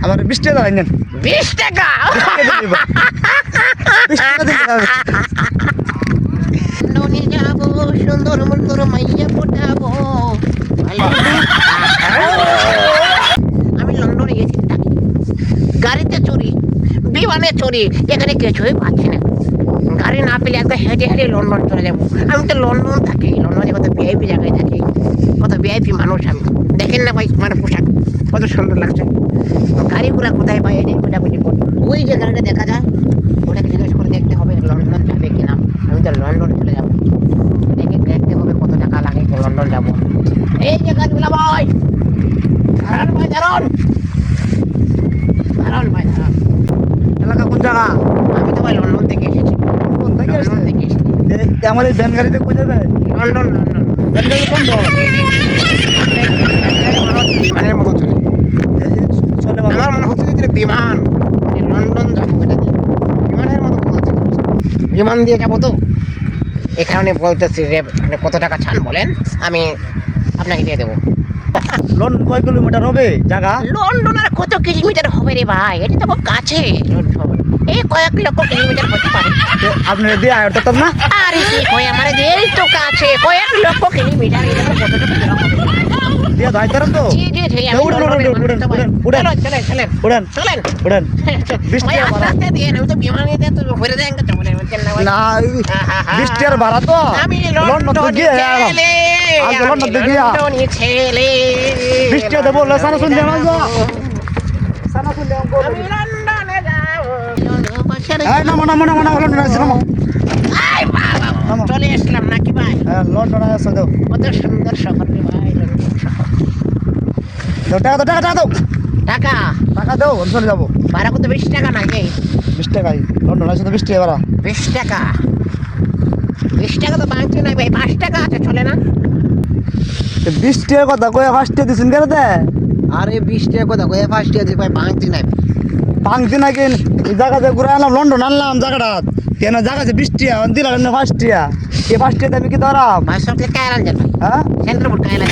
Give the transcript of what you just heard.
আমার 20 টাকা দেন 20 টাকা লন্ডনে যাব সুন্দর সুন্দর মাইয়া পটাবো আমি লন্ডনে গেছি গাড়িতে চড়ি বিমানে চড়ি এখানে কিছুই পাচ্ছি না গাড়ি না পেলে একবার হেঁটে হেঁটে লন্ডন চলে যাবো আমি তো লন্ডন থাকি লন্ডনে কত ভিআইপি জায়গায় থাকি কত ভিআইপি মানুষ আমি দেখেন না ভাই মানে পোশাক কত সুন্দর লাগছে গাড়িগুলো কোথায় পাই এটাই খোঁজাখুঁজি করি ওই যে গাড়িটা দেখা যায় ওটাকে জিজ্ঞেস করে দেখতে হবে লন্ডন যাবে কিনা আমি তো লন্ডনে চলে যাবো দেখে দেখতে হবে কত টাকা লাগে লন্ডন যাবো এই যে গাড়িগুলো ভাই দাঁড়ান ভাই দাঁড়ান দাঁড়ান ভাই দাঁড়ান এলাকা কোন জায়গা আমি তো ভাই লন্ডন থেকে এসেছি কোন থেকে লন্ডন থেকে এসেছি আমার এই ভ্যান গাড়িতে কই যাবে লন্ডন লন্ডন ভ্যান গাড়ি কোন বিমানের মতো চলে চলে আমার মনে হচ্ছে যে বিমান লন্ডন যাবো এটা দিয়ে বিমানের মতো মনে হচ্ছে বিমান দিয়ে যাবো তো এই কারণে বলতেছি যে আপনি কত টাকা চান বলেন আমি আপনাকে দিয়ে দেবো লন্ডন কয় কিলোমিটার হবে জায়গা লন্ডন আর কত কিলোমিটার হবে রে ভাই এটা তো খুব কাছে এই কয়েক লক্ষ কিলোমিটার হতে পারে আপনি দিয়ে আয়টা না আরে কি কয় আমার এই তো কাছে কয়েক লক্ষ কিলোমিটার এটা তো কত টাকা দিলাম দিয়ে দাইতারেন তো জি জি জি আমি উড়েন, উড়েন, উড়েন, উড়েন, উড়েন। চলেন চলেন উড়েন চলেন উড়েন 20 ভাই টাকা ভাড়া আস্তে দিয়ে আমি তো বিমানে দিয়ে তো ভরে দেন তো বলে বলছেন না ভাই না 20 টাকার ভাড়া তো আমি লন্ডন তো গিয়ে ছেলে আজ লন্ডন তো গিয়া লন্ডনী ছেলে 20 টাকা দেবো লাসানা শুনলে আমার যা সানা শুনলে আমি লন্ডনে যাব এই নামো নামো নামো নামো লন্ডন আসছে নামো আই বাবা নামো। চলে আসলাম নাকি ভাই হ্যাঁ লন্ডন আসছে দাও কত সুন্দর শহর রে ভাই লন্ডন শহর দাও টাকা দাও টাকা দাও টাকা টাকা দাও আমি চলে যাবো ভাড়া কত 20 টাকা নাকি 20 টাকাই লন্ডন আসছে তো 20 টাকা ভাড়া 20 টাকা 20 টাকা তো বাঁচছে না ভাই 5 টাকা আছে চলে না 20 টাকা কথা কয়ে 5 টাকা দিছেন কেন দে আরে 20 টাকা কথা কয়ে 5 টাকা দিয়ে ভাই বাঁচছে না ভাঙছি নাকি এই জায়গাতে ঘুরে আনলাম লন্ডন আনলাম জায়গাটা কেন জায়গা আছে 20 টাকা দিলাম না 5 টাকা এই 5 টাকা আমি কি ধরাম ভাই সব কায়রান যান হ্যাঁ সেন্টার বোর্ড কায়রান